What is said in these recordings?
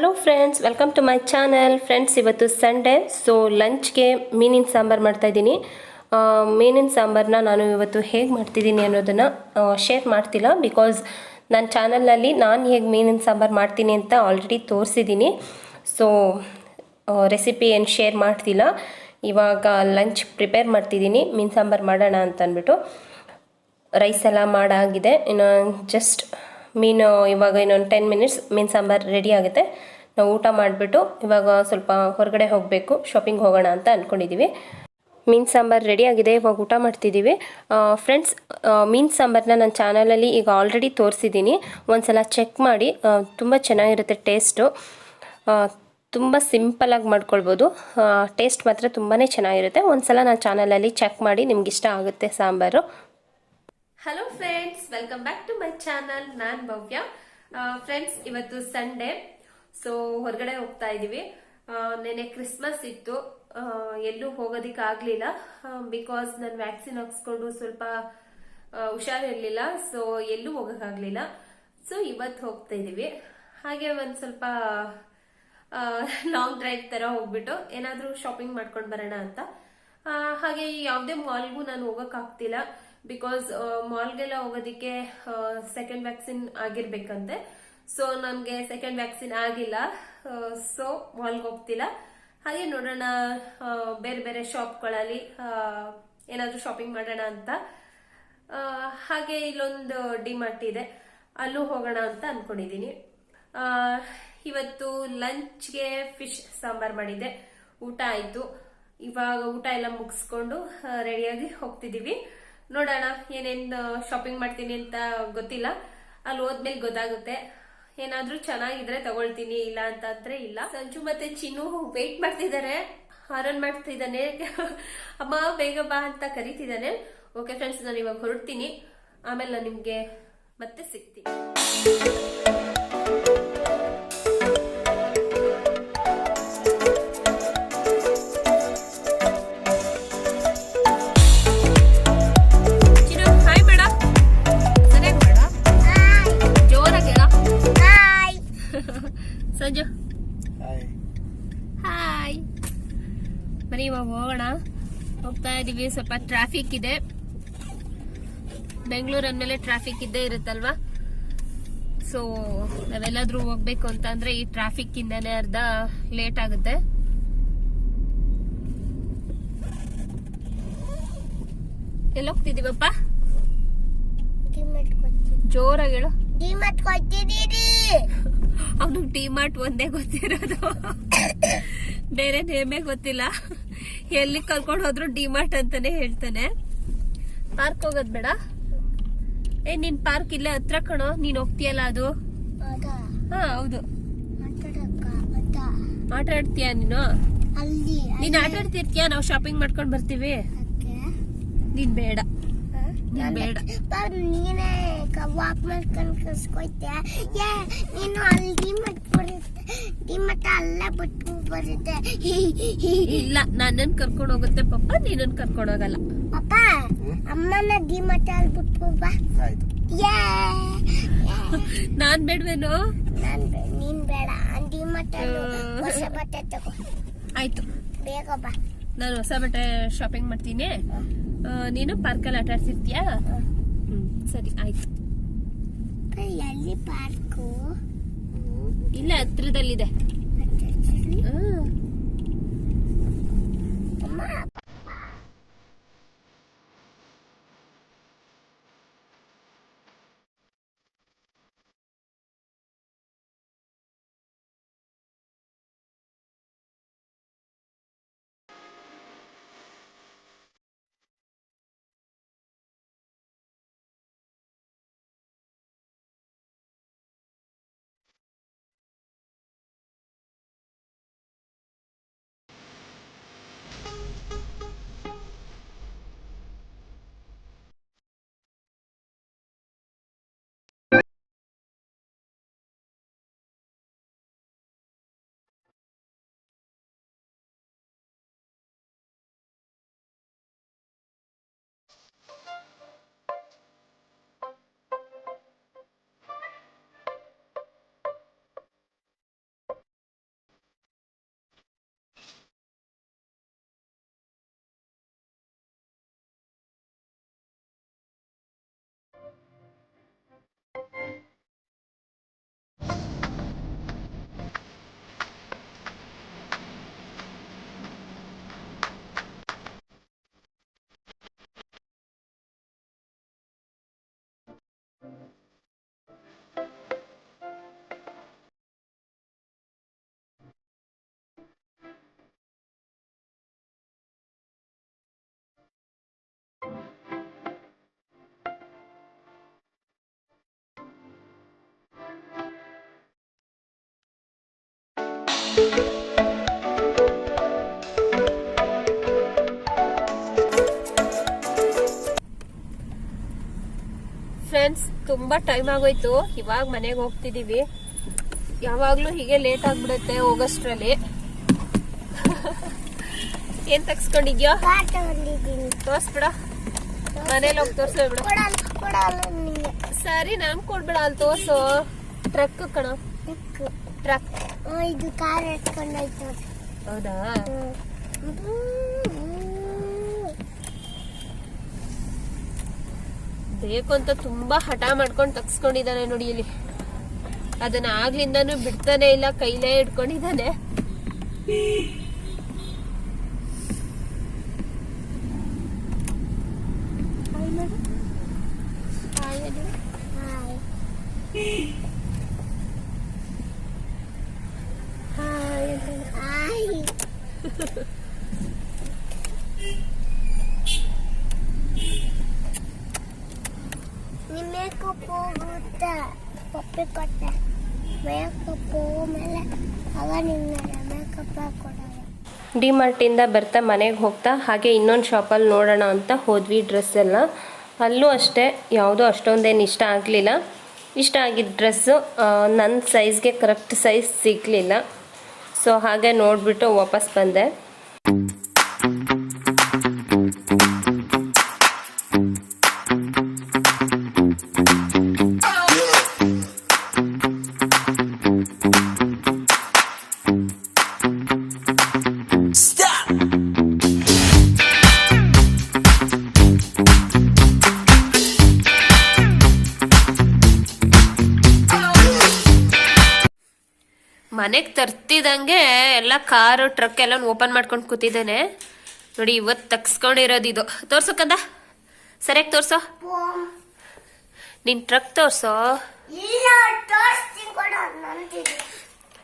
Hello friends, welcome to my channel. Friends, ಇವತ್ತು Sunday, so ಲಂಚ್ಗೆ ಮೀನಿನ ಸಾಂಬಾರು ಮಾಡ್ತಾಯಿದ್ದೀನಿ. ಮೀನಿನ ಸಾಂಬಾರನ್ನ ನಾನು ಇವತ್ತು ಹೇಗೆ ಮಾಡ್ತಿದ್ದೀನಿ ಅನ್ನೋದನ್ನು ಶೇರ್ ಮಾಡ್ತಿಲ್ಲ. ಬಿಕಾಸ್ ನನ್ನ ಚಾನಲ್ನಲ್ಲಿ ನಾನು ಹೇಗೆ ಮೀನಿನ ಸಾಂಬಾರು ಮಾಡ್ತೀನಿ ಅಂತ ಆಲ್ರೆಡಿ ತೋರಿಸಿದ್ದೀನಿ. ಸೊ ರೆಸಿಪಿ ಏನು ಶೇರ್ ಮಾಡ್ತಿಲ್ಲ. ಇವಾಗ ಲಂಚ್ ಪ್ರಿಪೇರ್ ಮಾಡ್ತಿದ್ದೀನಿ, ಮೀನು ಸಾಂಬಾರು ಮಾಡೋಣ ಅಂತ ಅಂದ್ಬಿಟ್ಟು. ರೈಸ್ ಎಲ್ಲ ಮಾಡಾಗಿದೆ, ಇನ್ನು ಜಸ್ಟ್ ಮೀನು ಇವಾಗ ಇನ್ನೊಂದು 10 ಮಿನಿಟ್ಸ್ ಮೀನು ಸಾಂಬಾರು ರೆಡಿ ಆಗುತ್ತೆ. ನಾವು ಊಟ ಮಾಡಿಬಿಟ್ಟು ಇವಾಗ ಸ್ವಲ್ಪ ಹೊರಗಡೆ ಹೋಗಬೇಕು, ಶಾಪಿಂಗ್ ಹೋಗೋಣ ಅಂತ ಅಂದ್ಕೊಂಡಿದ್ದೀವಿ. ಮೀನು ಸಾಂಬಾರು ರೆಡಿ ಆಗಿದೆ, ಇವಾಗ ಊಟ ಮಾಡ್ತಿದ್ದೀವಿ. ಫ್ರೆಂಡ್ಸ್, ಮೀನು ಸಾಂಬಾರನ್ನ ನನ್ನ ಚಾನಲಲ್ಲಿ ಈಗ ಆಲ್ರೆಡಿ ತೋರಿಸಿದ್ದೀನಿ. ಒಂದ್ಸಲ ಚೆಕ್ ಮಾಡಿ, ತುಂಬ ಚೆನ್ನಾಗಿರುತ್ತೆ ಟೇಸ್ಟು. ತುಂಬ ಸಿಂಪಲಾಗಿ ಮಾಡ್ಕೊಳ್ಬೋದು, ಟೇಸ್ಟ್ ಮಾತ್ರ ತುಂಬಾ ಚೆನ್ನಾಗಿರುತ್ತೆ. ಒಂದ್ಸಲ ನನ್ನ ಚಾನಲಲ್ಲಿ ಚೆಕ್ ಮಾಡಿ, ನಿಮ್ಗೆ ಇಷ್ಟ ಆಗುತ್ತೆ sambar. Hello friends, welcome back to my channel. ನಾನು ಭವ್ಯ. ಫ್ರೆಂಡ್ಸ್, ಇವತ್ತು ಸಂಡೇ, ಸೊ ಹೊರಗಡೆ ಹೋಗ್ತಾ ಇದ್ದೀವಿ. ನೆನೆ ಕ್ರಿಸ್ಮಸ್ ಇತ್ತು, ಎಲ್ಲೂ ಹೋಗೋದಿಕ್ಕೆ ಆಗಲಿಲ್ಲ. ಬಿಕಾಸ್ ನಾನು ವ್ಯಾಕ್ಸಿನ್ ಹಾಕ್ಸ್ಕೊಂಡು ಸ್ವಲ್ಪ ಹುಷಾರಿರಲಿಲ್ಲ, ಸೊ ಎಲ್ಲೂ ಹೋಗೋಕ್ಕಾಗಲಿಲ್ಲ. ಸೊ ಇವತ್ತು ಹೋಗ್ತಾ ಇದ್ದೀವಿ. ಹಾಗೆ ಒಂದು ಸ್ವಲ್ಪ ಲಾಂಗ್ ಡ್ರೈವ್ ಥರ ಹೋಗ್ಬಿಟ್ಟು ಏನಾದರೂ ಶಾಪಿಂಗ್ ಮಾಡ್ಕೊಂಡು ಬರೋಣ ಅಂತ. ಹಾಗೆ ಯಾವುದೇ ಮಾಲ್ಗೂ ನಾನು ಹೋಗೋಕ್ಕಾಗ್ತಿಲ್ಲ. ಬಿಕಾಸ್ ಮಾಲ್ಗೆಲ್ಲ ಹೋಗೋದಕ್ಕೆ ಸೆಕೆಂಡ್ ವ್ಯಾಕ್ಸಿನ್ ಆಗಿರ್ಬೇಕಂತೆ. ಸೊ ನನಗೆ ಸೆಕೆಂಡ್ ವ್ಯಾಕ್ಸಿನ್ ಆಗಿಲ್ಲ, ಸೊ ಮಾಲ್ಗೆ ಹೋಗ್ತಿಲ್ಲ. ಹಾಗೆ ನೋಡೋಣ, ಬೇರೆ ಬೇರೆ ಶಾಪ್ಗಳಲ್ಲಿ ಏನಾದರೂ ಶಾಪಿಂಗ್ ಮಾಡೋಣ ಅಂತ. ಹಾಗೆ ಇಲ್ಲೊಂದು ಡಿಮಾರ್ಟ್ ಇದೆ, ಅಲ್ಲೂ ಹೋಗೋಣ ಅಂತ ಅನ್ಕೊಂಡಿದ್ದೀನಿ. ಇವತ್ತು ಲಂಚ್ಗೆ ಫಿಶ್ ಸಾಂಬಾರ್ ಮಾಡಿದ್ದೆ, ಊಟ ಆಯಿತು. ಇವಾಗ ಊಟ ಎಲ್ಲ ಮುಗಿಸ್ಕೊಂಡು ರೆಡಿಯಾಗಿ ಹೋಗ್ತಿದ್ದೀವಿ. ನೋಡೋಣ ಏನೇನು ಶಾಪಿಂಗ್ ಮಾಡ್ತೀನಿ ಅಂತ ಗೊತ್ತಿಲ್ಲ, ಅಲ್ಲಿ ಹೋದ್ಮೇಲೆ ಗೊತ್ತಾಗುತ್ತೆ. ಏನಾದ್ರೂ ಚೆನ್ನಾಗಿದ್ರೆ ತಗೊಳ್ತೀನಿ, ಇಲ್ಲ ಅಂತ ಅಂದ್ರೆ ಇಲ್ಲ. ಸಂಜು ಮತ್ತೆ ಚಿನ್ನು ವೇಟ್ ಮಾಡ್ತಿದ್ದಾರೆ, ಹಾರನ್ ಮಾಡ್ತಿದ್ದಾನೆ. ಅಮ್ಮ ಬೇಗ ಬಾ ಅಂತ ಕರಿತಿದ್ದಾನೆ. ಓಕೆ ಫ್ರೆಂಡ್ಸ್, ನಾನು ಇವಾಗ ಹೊರಡ್ತೀನಿ, ಆಮೇಲೆ ನಾನು ನಿಮ್ಗೆ ಮತ್ತೆ ಸಿಗ್ತೀನಿ. ಸಂಜು ಹಾಯ್. ಬರೀ ಇವಾಗ ಹೋಗೋಣ, ಹೋಗ್ತಾ ಇದೀವಿ. ಸ್ವಲ್ಪ ಟ್ರಾಫಿಕ್ ಇದೆ, ಬೆಂಗಳೂರು ಅಂದ್ಮೇಲೆ ಟ್ರಾಫಿಕ್ ಇದ್ದೇ ಇರುತ್ತಲ್ವಾ. ಸೊ ನಾವೆಲ್ಲಾದ್ರೂ ಹೋಗ್ಬೇಕು ಅಂತ ಅಂದ್ರೆ ಈ ಟ್ರಾಫಿಕ್ ಇಂದಾನೆ ಅರ್ಧ ಲೇಟ್ ಆಗುತ್ತೆ. ಎಲ್ಲೋಗ್ತಿದೀವಪ್ಪ? ಜೋರಾಗಿ ಹೇಳು. ಅವನು ಡಿಮಾರ್ಟ್ ಒಂದೇ ಗೊತ್ತಿರೋದು, ಬೇರೆ ನೇಮೇ ಗೊತ್ತಿಲ್ಲ. ಎಲ್ಲಿ ಕರ್ಕೊಂಡು ಹೋದ್ರು ಡಿಮಾರ್ಟ್ ಅಂತಾನೆ ಹೇಳ್ತಾನೆ. ಪಾರ್ಕ್ ಹೋಗೋದ್ ಬೇಡ? ನಿನ್ ಪಾರ್ಕ್ ಇಲ್ಲೇ ಹತ್ರ ಕಣೋ, ನೀನ್ ಹೋಗ್ತೀಯಲ್ಲ ಅದು. ಹಾ ಹೌದು, ಆಟ ಆಡ್ತೀಯ ನೀನು? ನೀನ್ ಆಟ ಆಡ್ತಿರ್ತೀಯ, ನಾವು ಶಾಪಿಂಗ್ ಮಾಡ್ಕೊಂಡ್ ಬರ್ತೀವಿ. ನೀನ್ ಬೇಡ, ಬೇಡ. ನೀನೇ ವಾಕ್ ಮಾಡ್ಕೊಂಡು ಕಳ್ಸ್ಕೊಯ್ತೆ. ನೀನು ಅಲ್ಲಿ ಡಿಮಟ್ ಅಲ್ಲ ಬಿಟ್ಟು ಬರುತ್ತೆ. ಇಲ್ಲ, ನನ್ನನ್ ಕರ್ಕೊಂಡು ಹೋಗುತ್ತೆ ಪಪ್ಪ, ನೀನನ್ ಕರ್ಕೊಂಡು ಹೋಗಲ್ಲ. ಪಪ್ಪ, ಅಮ್ಮನ ಡಿಮಟ್ ಅಲ್ಲಿ ಬಿಟ್ಟು ಬಾ. ನಾನ್ ಬೇಡವೇನು? ನೀನ್ ಬೇಡ, ಡಿಮಟ್ ಹೊಸ ಬಟ್ಟೆ ತಗೋ. ಆಯ್ತು, ಬೇಗ ಬಾ. ನಾನು ಹೊಸ ಬಟ್ಟೆ ಶಾಪಿಂಗ್ ಮಾಡ್ತೀನಿ, ನೀನು ಪಾರ್ಕಲ್ಲಿ ಆಟ ಆಡ್ತಿರ್ತೀಯಾ? ಸರಿ ಆಯ್ತು. ಎಲ್ಲಿ ಪಾರ್ಕು? ಇಲ್ಲ, ಹತ್ರದಲ್ಲಿದೆ. ಫ್ರೆಂಡ್ಸ್, ತುಂಬಾ ಟೈಮ್ ಆಗೋಯ್ತು. ಇವಾಗ ಮನೆಗೆ ಹೋಗ್ತಿದೀವಿ. ಯಾವಾಗ್ಲೂ ಹೀಗೆ ಲೇಟ್ ಆಗ್ಬಿಡುತ್ತೆ ಹೋಗೋಷ್ಟ್ರಲ್ಲಿ. ಏನ್ ತಗ್ಸ್ಕೊಂಡಿದ್ಯೋ? ತೋರ್ಸ್ಬಿಡ, ಮನೇಲಿ ಹೋಗಿ ತೋರ್ಸ್ಬಿಡ. ಸರಿ, ನನ್ ಕೊಡ್ಬೇಡ, ಅಲ್ಲಿ ತೋರ್ಸು. ಟ್ರಕ್ ಕಣ, ಟ್ರಕ್. ಇದು ಕಾರ್ ಎತ್ಕೊಂಡೋಯ್ತು. ಹೌದಾ? ಬೇಕು ಅಂತ ತುಂಬಾ ಹಠ ಮಾಡ್ಕೊಂಡು ತಗ್ಸ್ಕೊಂಡಿದ್ದಾನೆ ನೋಡಿ ಇಲ್ಲಿ. ಅದನ್ನ ಆಗ್ಲಿಂದಾನು ಬಿಡ್ತಾನೆ ಇಲ್ಲ, ಕೈಲೇ ಇಟ್ಕೊಂಡಿದ್ದಾನೆ. ಮೇಕಪ್ ಹೋಗುತ್ತೆ, ಪಪ್ಪಿ ಕೊಟ್ಟೆ ಮೇಕಪ್ ಹೋದ್ಮೇಲೆ ಆಗ ನಿನ್ನ ಮೇಕಪ್ ಹಾಕೊಡೋದು. ಡಿಮಾರ್ಟಿಂದ ಬರ್ತಾ ಮನೆಗೆ ಹೋಗ್ತಾ ಹಾಗೆ ಇನ್ನೊಂದು ಶಾಪಲ್ಲಿ ನೋಡೋಣ ಅಂತ ಹೋದ್ವಿ. ಡ್ರೆಸ್ ಎಲ್ಲ ಅಲ್ಲೂ ಅಷ್ಟೇ ಯಾವುದೋ ಅಷ್ಟೊಂದೇನು ಇಷ್ಟ ಆಗಲಿಲ್ಲ. ಇಷ್ಟ ಆಗಿದ್ದ ಡ್ರೆಸ್ಸು ನನ್ನ ಸೈಜ್ಗೆ ಕರೆಕ್ಟ್ ಸೈಜ್ ಸಿಗಲಿಲ್ಲ. ಸೊ ಹಾಗೆ ನೋಡಿಬಿಟ್ಟು ವಾಪಸ್ ಬಂದೆ. ಮನೆಗೆ ತರ್ತಿದಂಗೆ ಎಲ್ಲ ಕಾರು ಟ್ರಕ್ ಎಲ್ಲ ಓಪನ್ ಮಾಡ್ಕೊಂಡು ಕೂತಿದ್ದಾನೆ ನೋಡಿ. ಇವತ್ತು ತಗ್ಸ್ಕೊಂಡಿರೋದು ಇದು. ತೋರ್ಸಕ್ಕಂದ ಸರಿಯಾಗಿ ತೋರ್ಸೋ. ನಿನ್ ಟ್ರಕ್ ತೋರ್ಸೋ.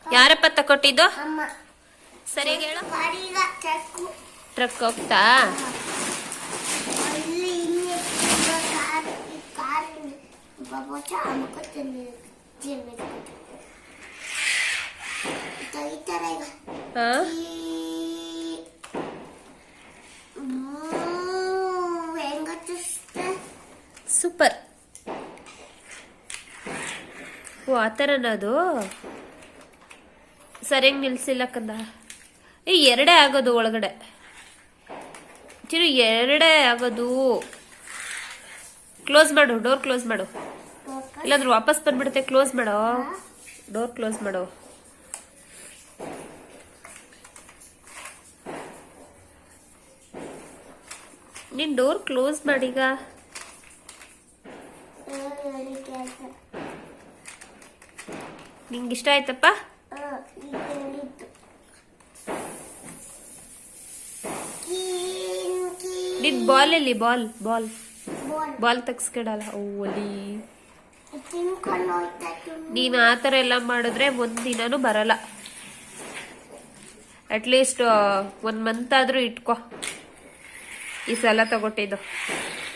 ಯಾರಪ್ಪ ತಕೊಟ್ಟಿದ್ದು? ಸರಿಯಾಗಿ ಹೇಳ. ಟ್ರಕ್ ಹೋಗ್ತಾ ಸೂಪರ್. ಓ, ಆ ಥರನ ಅದು. ಸರಿಯಾಗಿ ನಿಲ್ಸಿಲ್ಲ ಕಂದ. ಎರಡೇ ಆಗೋದು ಒಳಗಡೆ ಚಿರು, ಎರಡೇ ಆಗೋದು. ಕ್ಲೋಸ್ ಮಾಡು, ಡೋರ್ ಕ್ಲೋಸ್ ಮಾಡು, ಇಲ್ಲಾಂದ್ರೆ ವಾಪಸ್ ಬಂದ್ಬಿಡುತ್ತೆ. ಕ್ಲೋಸ್ ಮಾಡೋ, ಡೋರ್ ಕ್ಲೋಸ್ ಮಾಡೋ. ನೀನ್ ಡೋರ್ ಕ್ಲೋಸ್ ಮಾಡೀಗ. ನಿಂಗೆ ಇಷ್ಟ ಆಯ್ತಪ್ಪ? ನಿನ್ ಬಾಲ್ ಎಲ್ಲಿ? ಬಾಲ್ ಬಾಲ್ ಬಾಲ್ ತೆಗ್ಸ್ಕೊಡಲ್ಲ. ಓಲಿ, ನೀನು ಆ ಥರ ಎಲ್ಲ ಮಾಡಿದ್ರೆ ಒಂದಿನೂ ಬರಲ್ಲ. ಅಟ್ಲೀಸ್ಟ್ 1 ಮಂತ್ ಆದ್ರೂ ಇಟ್ಕೋ. ಈ ಸಲ ತಗೊಟ್ಟಿದ್ದು,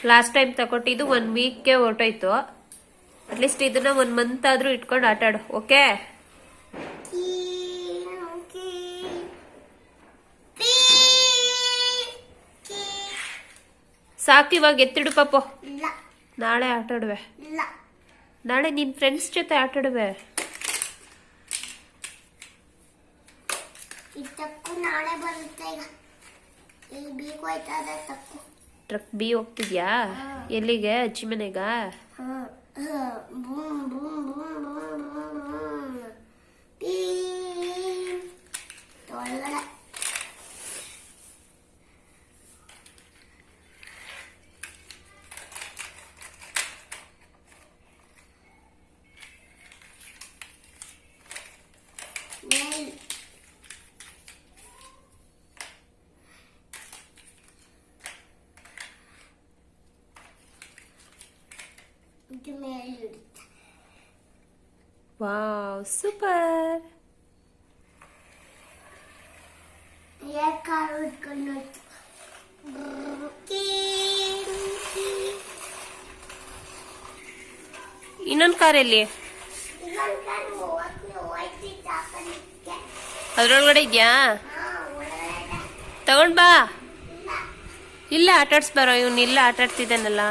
ಲಾಸ್ಟ್ ಟೈಮ್ ತಗೊಟ್ಟಿದ್ದು 1 ವೀಕ್ಗೆ ಹೊರಟೋಯ್ತು. ಅಟ್ಲೀಸ್ಟ್ ಇದನ್ನ 1 ಮಂತ್ ಆದ್ರೂ ಇಟ್ಕೊಂಡು ಆಟಾಡು. ಓಕೆ? ಸಾಕು, ಇವಾಗ ಎತ್ತಿಡು ಪಾಪು. ನಾಳೆ ಆಟಾಡುವೆ. ನಾಳೆ ನಿನ್ ಫ್ರೆಂಡ್ಸ್ ಜೊತೆ ಆಟಾಡುವೆ. ನಾಳೆ ಬರುತ್ತೆ. ಟ್ರಕ್ ಬಿ ಹೋಗ್ತಿದ್ಯಾ? ಎಲ್ಲಿಗೆ? ಅಜ್ಜಿ ಮನೆಗ? Wow, super. ಇನ್ನೊಂದು ಕಾರಲ್ಲಿ ಅದ್ರೊಳಗಡೆ ಇದೆಯಾ? ತಗೊಂಡ್ ಬಾ. ಇಲ್ಲ ಆಟಾಡ್ಸ್ಬಾರೋ, ಇವನು ಇಲ್ಲ ಆಟಾಡ್ತಿದ್ದಾನಲ್ಲ.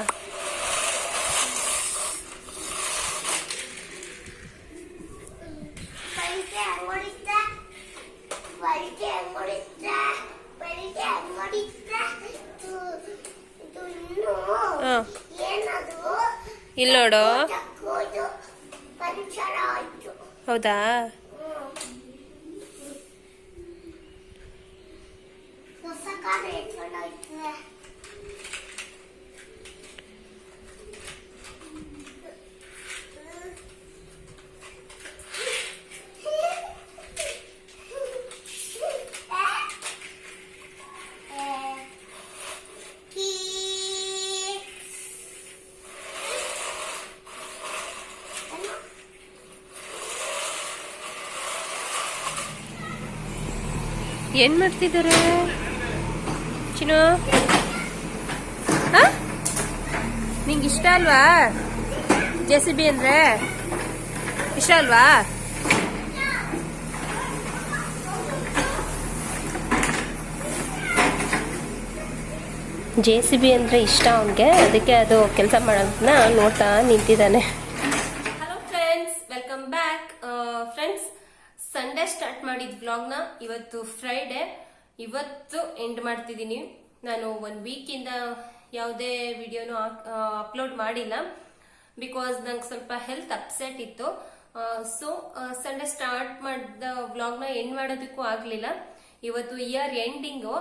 ಇಲ್ಲ ನೋಡು. ಹೌದಾ? ಏನ್ ಮಾಡ್ತಿದ್ದಾರೆ ಚಿನ್ನು? ನಿಂಗೆ ಇಷ್ಟ ಅಲ್ವಾ JCB ಅಂದ್ರೆ? ಇಷ್ಟ ಅಲ್ವಾ? JCB ಅಂದ್ರೆ ಇಷ್ಟ ಅವನಿಗೆ, ಅದಕ್ಕೆ ಅದು ಕೆಲಸ ಮಾಡೋದನ್ನ ನೋಡ್ತಾ ನಿಂತಿದ್ದಾನೆ. Hello friends, welcome back. Friends, Sunday start ಮಾಡಿದ ವ್ಲಾಗ್ನ ಇವತ್ತು ಫ್ರೈಡೆ, ಇವತ್ತು ಎಂಡ್ ಮಾಡ್ತಿದ್ದೀನಿ. ನಾನು 1 ವೀಕಿಂದ ಯಾವುದೇ ವಿಡಿಯೋನು ಅಪ್ಲೋಡ್ ಮಾಡಿಲ್ಲ, ಬಿಕಾಸ್ ನಂಗೆ ಸ್ವಲ್ಪ ಹೆಲ್ತ್ ಅಪ್ಸೆಟ್ ಇತ್ತು. ಸೊ ಸಂಡೇ ಸ್ಟಾರ್ಟ್ ಮಾಡಿದ ವ್ಲಾಗ್ನ ಎಂಡ್ ಮಾಡೋದಕ್ಕೂ ಆಗಲಿಲ್ಲ. ಇವತ್ತು ಇಯರ್ ಎಂಡಿಂಗು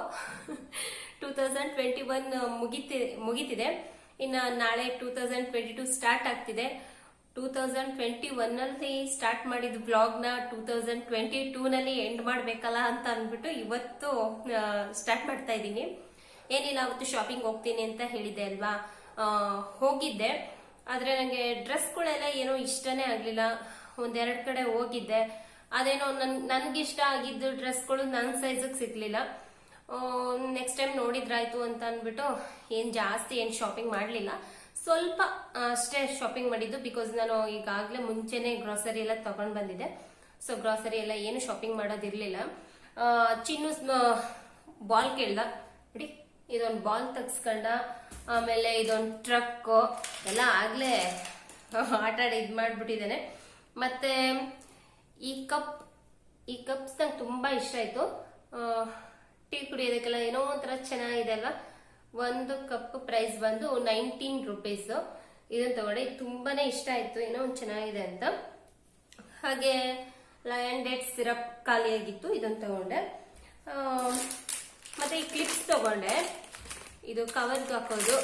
2021 ಮುಗಿತಿದೆ. ಇನ್ನು ನಾಳೆ 2022 ಸ್ಟಾರ್ಟ್ ಆಗ್ತಿದೆ. 2021 ನಲ್ಲಿ ಸ್ಟಾರ್ಟ್ ಮಾಡಿದ ವ್ಲಾಗ್ನ 2022 ನಲ್ಲಿ ಎಂಡ್ ಮಾಡ್ಬೇಕಲ್ಲ ಅಂತ ಅಂದ್ಬಿಟ್ಟು ಇವತ್ತು ಸ್ಟಾರ್ಟ್ ಮಾಡ್ತಾ ಇದ್ದೀನಿ. ಏನಿಲ್ಲ, ಅವತ್ತು ಶಾಪಿಂಗ್ ಹೋಗ್ತೀನಿ ಅಂತ ಹೇಳಿದೆ ಅಲ್ವಾ, ಹೋಗಿದ್ದೆ. ಆದ್ರೆ ನನಗೆ ಡ್ರೆಸ್ಗಳೆಲ್ಲ ಏನೋ ಇಷ್ಟನೇ ಆಗ್ಲಿಲ್ಲ. 1-2 ಕಡೆ ಹೋಗಿದ್ದೆ, ಅದೇನೋ ನನ್ಗಿಷ್ಟ ಆಗಿದ್ದು ಡ್ರೆಸ್ಗಳು ನನ್ನ ಸೈಜಿಗೆ ಸಿಗ್ಲಿಲ್ಲ. ನೆಕ್ಸ್ಟ್ ಟೈಮ್ ನೋಡಿದ್ರಾಯ್ತು ಅಂತ ಅಂದ್ಬಿಟ್ಟು ಜಾಸ್ತಿ ಶಾಪಿಂಗ್ ಮಾಡ್ಲಿಲ್ಲ. ಸ್ವಲ್ಪ ಅಷ್ಟೇ ಶಾಪಿಂಗ್ ಮಾಡಿದ್ದು, ಬಿಕಾಸ್ ನಾನು ಈಗಾಗಲೇ ಮುಂಚೆನೆ ಗ್ರಾಸರಿ ಎಲ್ಲ ತಗೊಂಡ್ ಬಂದಿದ್ದೆ. ಸೊ ಗ್ರಾಸರಿ ಎಲ್ಲ ಏನು ಶಾಪಿಂಗ್ ಮಾಡೋದಿರ್ಲಿಲ್ಲ. ಚಿನ್ನು ಬಾಲ್ ಕೇಳ್ದ, ಬಿಡಿ ಇದೊಂದು ಬಾಲ್ ತಗ್ಸ್ಕೊಂಡ. ಆಮೇಲೆ ಇದೊಂದು ಟ್ರಕ್ ಎಲ್ಲ ಆಗ್ಲೇ ಆಟಾಡಿ ಇದ್ ಮಾಡ್ಬಿಟ್ಟಿದ್ದೇನೆ. ಮತ್ತೆ ಈ ಕಪ್ಸ್ ನಂಗೆ ತುಂಬಾ ಇಷ್ಟ ಆಯ್ತು. ಟೀ ಕುಡಿಯೋದಕ್ಕೆಲ್ಲ ಏನೋ ಒಂಥರ ಚೆನ್ನಾಗಿದೆ ಅಲ್ವಾ. ಒಂದು ಕಪ್ ಪ್ರೈಸ್ ಬಂದು 19 ರೂಪೀಸ್. ಇದನ್ನ ತಗೊಂಡೆ, ತುಂಬಾನೇ ಇಷ್ಟ ಆಯ್ತು, ಏನೋ ಒಂದು ಚೆನ್ನಾಗಿದೆ ಅಂತ. ಹಾಗೆ ಲಯನ್ ಡೇಟ್ ಸಿರಪ್ ಖಾಲಿಯಾಗಿತ್ತು, ಇದನ್ನ ತಗೊಂಡೆ. ಮತ್ತೆ ಈ ಕ್ಲಿಪ್ಸ್ ತಗೊಂಡೆ, ಇದು ಕವರ್ಗೆ ಹಾಕೋದು.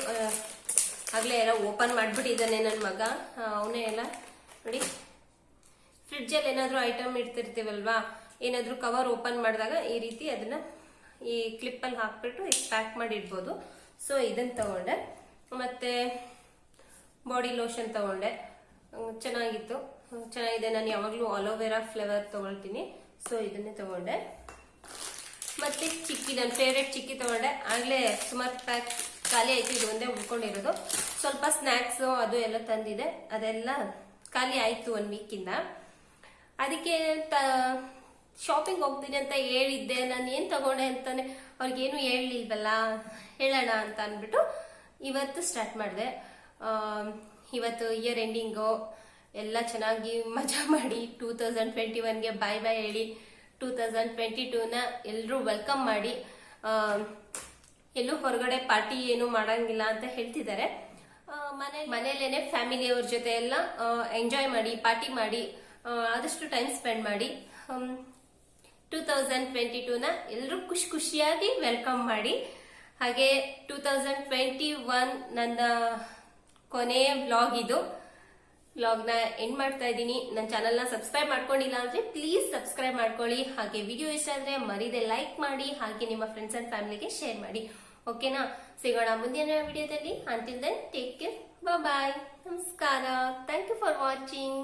ಆಗ್ಲೇ ಎಲ್ಲ ಓಪನ್ ಮಾಡ್ಬಿಟ್ಟಿದ್ದಾನೆ ನನ್ನ ಮಗ. ಅವನೇ ಎಲ್ಲ ನೋಡಿ, ಫ್ರಿಡ್ಜಲ್ಲಿ ಏನಾದ್ರು ಐಟಮ್ ಇಡ್ತಿರ್ತೀವಲ್ವಾ, ಏನಾದ್ರು ಕವರ್ ಓಪನ್ ಮಾಡಿದಾಗ ಈ ರೀತಿ ಅದನ್ನ ಈ ಕ್ಲಿಪ್ಪಲ್ಲಿ ಹಾಕ್ಬಿಟ್ಟು ಪ್ಯಾಕ್ ಮಾಡಿ ಇಡ್ಬೋದು. ಸೊ ಇದನ್ನ ತಗೊಂಡೆ. ಮತ್ತೆ ಬಾಡಿ ಲೋಷನ್ ತಗೊಂಡೆ, ಚೆನ್ನಾಗಿತ್ತು, ಚೆನ್ನಾಗಿದೆ. ನಾನು ಯಾವಾಗಲೂ ಅಲೋವೆರಾ ಫ್ಲೇವರ್ ತಗೊಳ್ತೀನಿ, ಸೊ ಇದನ್ನೇ ತಗೊಂಡೆ. ಮತ್ತೆ ಚಿಕ್ಕಿ, ನನ್ನ ಫೇವ್ರೆಟ್ ಚಿಕ್ಕಿ ತಗೊಂಡೆ. ಆಗ್ಲೇ ಸುಮಾರು ಪ್ಯಾಕ್ ಖಾಲಿ ಆಯ್ತು, ಇದು ಒಂದೇ ಉಳ್ಕೊಂಡಿರೋದು. ಸ್ವಲ್ಪ ಸ್ನ್ಯಾಕ್ಸ್ ಅದು ಎಲ್ಲ ತಂದಿದೆ, ಅದೆಲ್ಲ ಖಾಲಿ ಆಯ್ತು 1 ವೀಕಿಂದ. ಅದಕ್ಕೆ ಶಾಪಿಂಗ್ ಹೋಗ್ತೀನಿ ಅಂತ ಹೇಳಿದ್ದೆ, ನಾನು ಏನ್ ತಗೊಂಡೆ ಅಂತಾನೆ ಅವ್ರಿಗೇನು ಹೇಳಲಿಲ್ವಲ್ಲ, ಹೇಳೋಣ ಅಂತ ಅಂದ್ಬಿಟ್ಟು ಇವತ್ತು ಸ್ಟಾರ್ಟ್ ಮಾಡಿದೆ. ಇವತ್ತು ಇಯರ್ ಎಂಡಿಂಗು, ಎಲ್ಲ ಚೆನ್ನಾಗಿ ಮಜಾ ಮಾಡಿ 2021ಗೆ ಬಾಯ್ ಬಾಯ್ ಹೇಳಿ 2022ನ ಎಲ್ಲರೂ ವೆಲ್ಕಮ್ ಮಾಡಿ. ಎಲ್ಲೂ ಹೊರಗಡೆ ಪಾರ್ಟಿ ಏನು ಮಾಡಂಗಿಲ್ಲ ಅಂತ ಹೇಳ್ತಿದ್ದಾರೆ. ಮನೇಲೇನೆ ಫ್ಯಾಮಿಲಿಯವ್ರ ಜೊತೆ ಎಲ್ಲ ಎಂಜಾಯ್ ಮಾಡಿ, ಪಾರ್ಟಿ ಮಾಡಿ, ಆದಷ್ಟು ಟೈಮ್ ಸ್ಪೆಂಡ್ ಮಾಡಿ 2022ನ ಎಲ್ಲರೂ ಖುಷಿಯಾಗಿ ವೆಲ್ಕಮ್ ಮಾಡಿ. ಹಾಗೆ 2021 ನನ್ನ ಕೊನೆಯ ವ್ಲಾಗ್ ಇದು. ವ್ಲಾಗ್ನ ಎಂಡ್ ಮಾಡ್ತಾ ಇದ್ದೀನಿ. ನನ್ನ ಚಾನಲ್ನ ಸಬ್ಸ್ಕ್ರೈಬ್ ಮಾಡ್ಕೊಂಡಿಲ್ಲ ಅಂದ್ರೆ ಪ್ಲೀಸ್ ಸಬ್ಸ್ಕ್ರೈಬ್ ಮಾಡ್ಕೊಳ್ಳಿ. ಹಾಗೆ ವಿಡಿಯೋ ಇಷ್ಟ ಅಂದ್ರೆ ಮರೀದೆ ಲೈಕ್ ಮಾಡಿ, ಹಾಗೆ ನಿಮ್ಮ ಫ್ರೆಂಡ್ಸ್ ಅಂಡ್ ಫ್ಯಾಮಿಲಿಗೆ ಶೇರ್ ಮಾಡಿ. ಓಕೆನಾ? ಸಿಗೋಣ ಮುಂದಿನ ವಿಡಿಯೋದಲ್ಲಿ. Until then take care, bye, ನಮಸ್ಕಾರ. Thank you for watching.